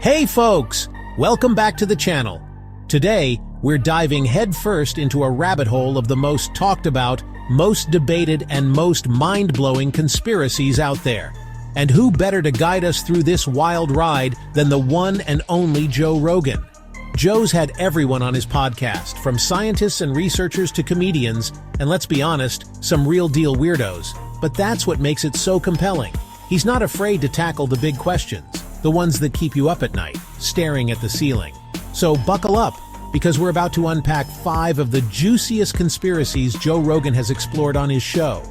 Hey folks, welcome back to the channel. Today, we're diving headfirst into a rabbit hole of the most talked about, most debated, and most mind-blowing conspiracies out there. And who better to guide us through this wild ride than the one and only Joe Rogan? Joe's had everyone on his podcast, from scientists and researchers to comedians, and let's be honest, some real-deal weirdos. But that's what makes it so compelling. He's not afraid to tackle the big questions, the ones that keep you up at night, staring at the ceiling. So buckle up, because we're about to unpack 5 of the juiciest conspiracies Joe Rogan has explored on his show.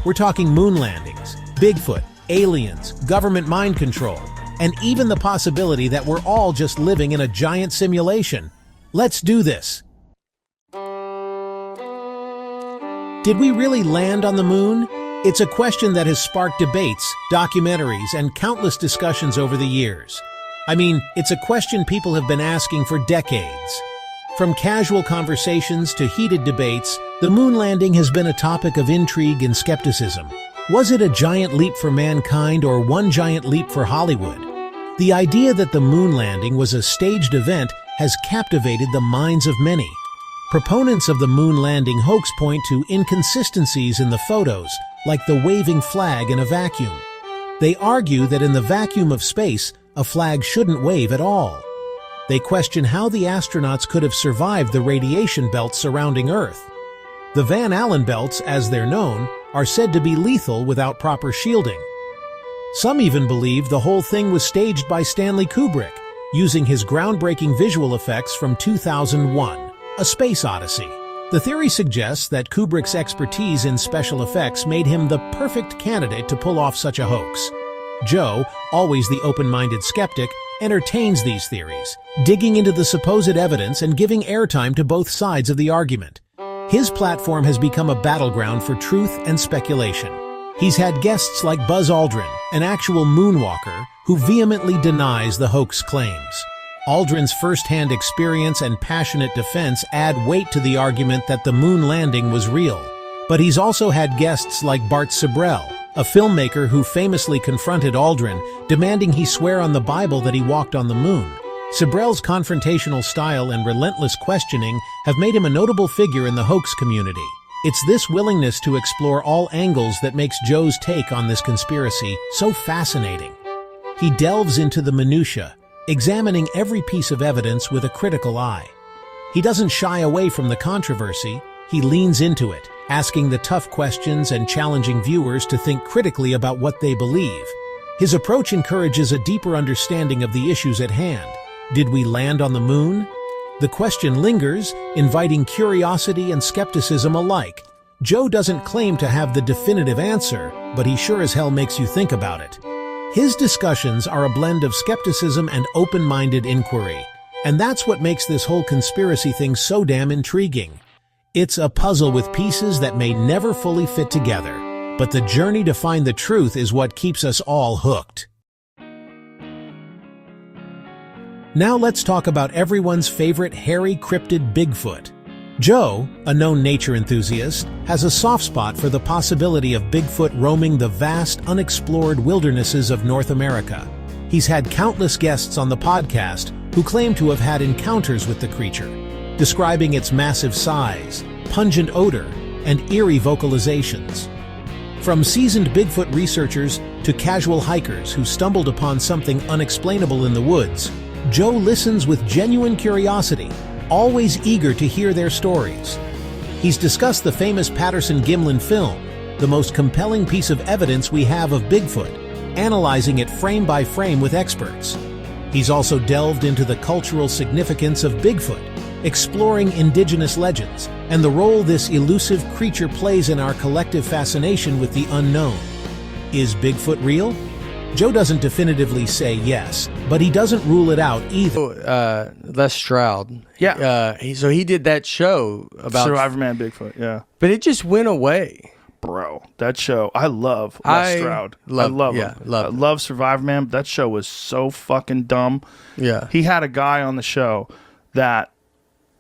We're talking moon landings, Bigfoot, aliens, government mind control, and even the possibility that we're all just living in a giant simulation. Let's do this. Did we really land on the moon? It's a question that has sparked debates, documentaries, and countless discussions over the years. I mean, it's a question people have been asking for decades. From casual conversations to heated debates, the moon landing has been a topic of intrigue and skepticism. Was it a giant leap for mankind or one giant leap for Hollywood? The idea that the moon landing was a staged event has captivated the minds of many. Proponents of the moon landing hoax point to inconsistencies in the photos, like the waving flag in a vacuum. They argue that in the vacuum of space, a flag shouldn't wave at all. They question how the astronauts could have survived the radiation belts surrounding Earth. The Van Allen belts, as they're known, are said to be lethal without proper shielding. Some even believe the whole thing was staged by Stanley Kubrick, using his groundbreaking visual effects from 2001, A Space Odyssey. The theory suggests that Kubrick's expertise in special effects made him the perfect candidate to pull off such a hoax. Joe, always the open-minded skeptic, entertains these theories, digging into the supposed evidence and giving airtime to both sides of the argument. His platform has become a battleground for truth and speculation. He's had guests like Buzz Aldrin, an actual moonwalker, who vehemently denies the hoax claims. Aldrin's first-hand experience and passionate defense add weight to the argument that the moon landing was real. But he's also had guests like Bart Sibrel, a filmmaker who famously confronted Aldrin, demanding he swear on the Bible that he walked on the moon. Sibrel's confrontational style and relentless questioning have made him a notable figure in the hoax community. It's this willingness to explore all angles that makes Joe's take on this conspiracy so fascinating. He delves into the minutiae, examining every piece of evidence with a critical eye. He doesn't shy away from the controversy, he leans into it, asking the tough questions and challenging viewers to think critically about what they believe. His approach encourages a deeper understanding of the issues at hand. Did we land on the moon? The question lingers, inviting curiosity and skepticism alike. Joe doesn't claim to have the definitive answer, but he sure as hell makes you think about it. His discussions are a blend of skepticism and open-minded inquiry, and that's what makes this whole conspiracy thing so damn intriguing. It's a puzzle with pieces that may never fully fit together, but the journey to find the truth is what keeps us all hooked. Now let's talk about everyone's favorite hairy cryptid Bigfoot. Joe, a known nature enthusiast, has a soft spot for the possibility of Bigfoot roaming the vast, unexplored wildernesses of North America. He's had countless guests on the podcast who claim to have had encounters with the creature, describing its massive size, pungent odor, and eerie vocalizations. From seasoned Bigfoot researchers to casual hikers who stumbled upon something unexplainable in the woods, Joe listens with genuine curiosity, always eager to hear their stories. He's discussed the famous Patterson-Gimlin film, the most compelling piece of evidence we have of Bigfoot, analyzing it frame by frame with experts. He's also delved into the cultural significance of Bigfoot, exploring indigenous legends and the role this elusive creature plays in our collective fascination with the unknown. Is Bigfoot real? Joe doesn't definitively say yes, but he doesn't rule it out either. Les Stroud. Yeah. So he did that show about Survivor Man Bigfoot, yeah. But it just went away. Bro, that show, I love Les Stroud. I love him. I love Survivor Man. That show was so fucking dumb. Yeah. He had a guy on the show that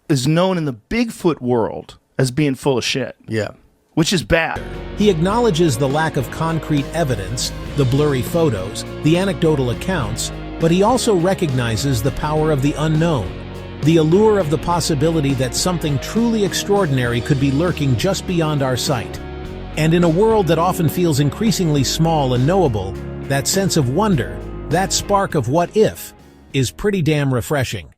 is known in the Bigfoot world as being full of shit. Yeah. Which is bad. He acknowledges the lack of concrete evidence, the blurry photos, the anecdotal accounts, But he also recognizes the power of the unknown, the allure of the possibility that something truly extraordinary could be lurking just beyond our sight. And in a world that often feels increasingly small and knowable, that sense of wonder, that spark of what if, is pretty damn refreshing.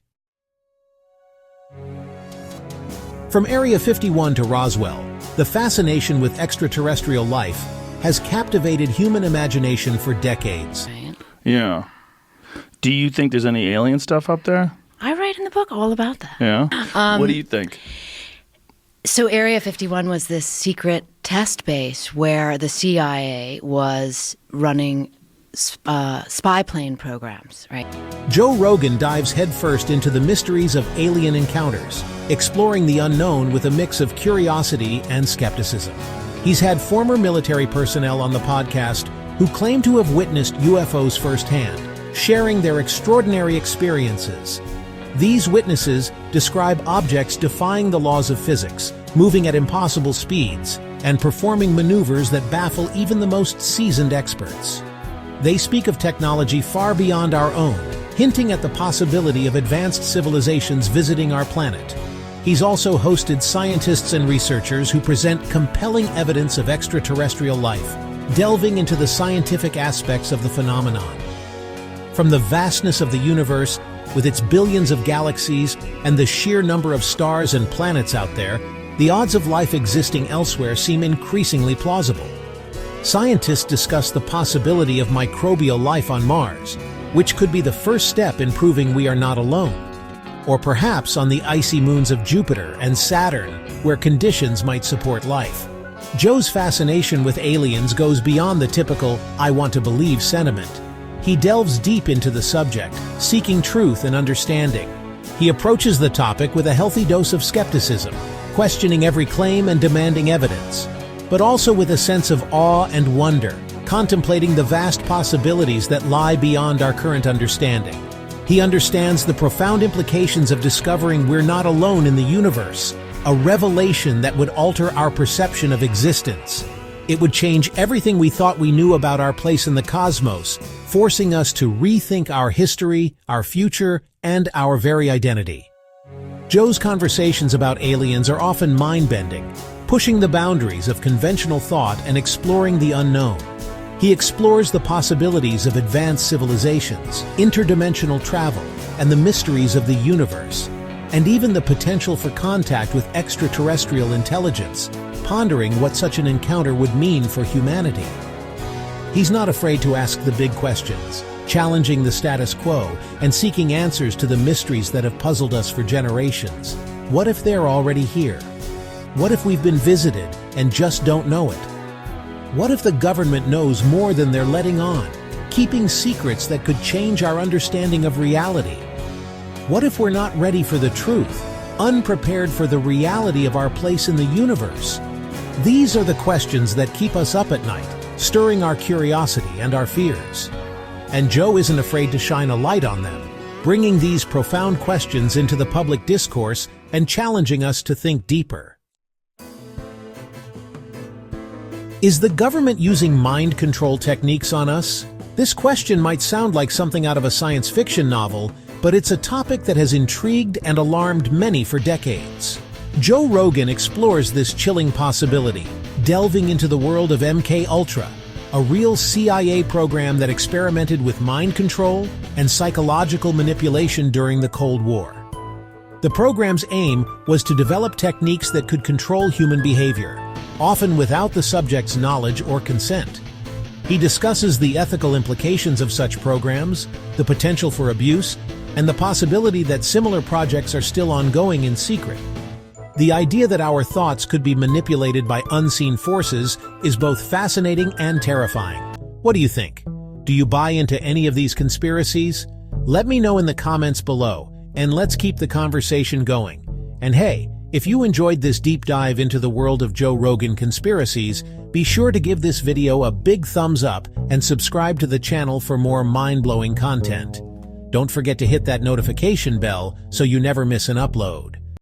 From Area 51 to Roswell, the fascination with extraterrestrial life has captivated human imagination for decades. Yeah. Do you think there's any alien stuff up there? I write in the book all about that. Yeah? What do you think? So Area 51 was this secret test base where the CIA was running spy plane programs, right? Joe Rogan dives headfirst into the mysteries of alien encounters, exploring the unknown with a mix of curiosity and skepticism. He's had former military personnel on the podcast who claim to have witnessed UFOs firsthand, sharing their extraordinary experiences. These witnesses describe objects defying the laws of physics, moving at impossible speeds, and performing maneuvers that baffle even the most seasoned experts. They speak of technology far beyond our own, hinting at the possibility of advanced civilizations visiting our planet. He's also hosted scientists and researchers who present compelling evidence of extraterrestrial life, delving into the scientific aspects of the phenomenon. From the vastness of the universe, with its billions of galaxies and the sheer number of stars and planets out there, the odds of life existing elsewhere seem increasingly plausible. Scientists discuss the possibility of microbial life on Mars, which could be the first step in proving we are not alone. Or perhaps on the icy moons of Jupiter and Saturn, where conditions might support life. Joe's fascination with aliens goes beyond the typical "I want to believe" sentiment. He delves deep into the subject, seeking truth and understanding. He approaches the topic with a healthy dose of skepticism, questioning every claim and demanding evidence, but also with a sense of awe and wonder, contemplating the vast possibilities that lie beyond our current understanding. He understands the profound implications of discovering we're not alone in the universe, a revelation that would alter our perception of existence. It would change everything we thought we knew about our place in the cosmos, forcing us to rethink our history, our future, and our very identity. Joe's conversations about aliens are often mind-bending, pushing the boundaries of conventional thought and exploring the unknown. He explores the possibilities of advanced civilizations, interdimensional travel, and the mysteries of the universe, and even the potential for contact with extraterrestrial intelligence, pondering what such an encounter would mean for humanity. He's not afraid to ask the big questions, challenging the status quo and seeking answers to the mysteries that have puzzled us for generations. What if they're already here? What if we've been visited and just don't know it? What if the government knows more than they're letting on, keeping secrets that could change our understanding of reality? What if we're not ready for the truth, unprepared for the reality of our place in the universe? These are the questions that keep us up at night, stirring our curiosity and our fears. And Joe isn't afraid to shine a light on them, bringing these profound questions into the public discourse and challenging us to think deeper. Is the government using mind control techniques on us? This question might sound like something out of a science fiction novel, but it's a topic that has intrigued and alarmed many for decades. Joe Rogan explores this chilling possibility, delving into the world of MKUltra, a real CIA program that experimented with mind control and psychological manipulation during the Cold War. The program's aim was to develop techniques that could control human behavior, often without the subject's knowledge or consent. He discusses the ethical implications of such programs, the potential for abuse, and the possibility that similar projects are still ongoing in secret. The idea that our thoughts could be manipulated by unseen forces is both fascinating and terrifying. What do you think? Do you buy into any of these conspiracies? Let me know in the comments below, and let's keep the conversation going. And hey, if you enjoyed this deep dive into the world of Joe Rogan Conspiracies, be sure to give this video a big thumbs up and subscribe to the channel for more mind-blowing content. Don't forget to hit that notification bell so you never miss an upload.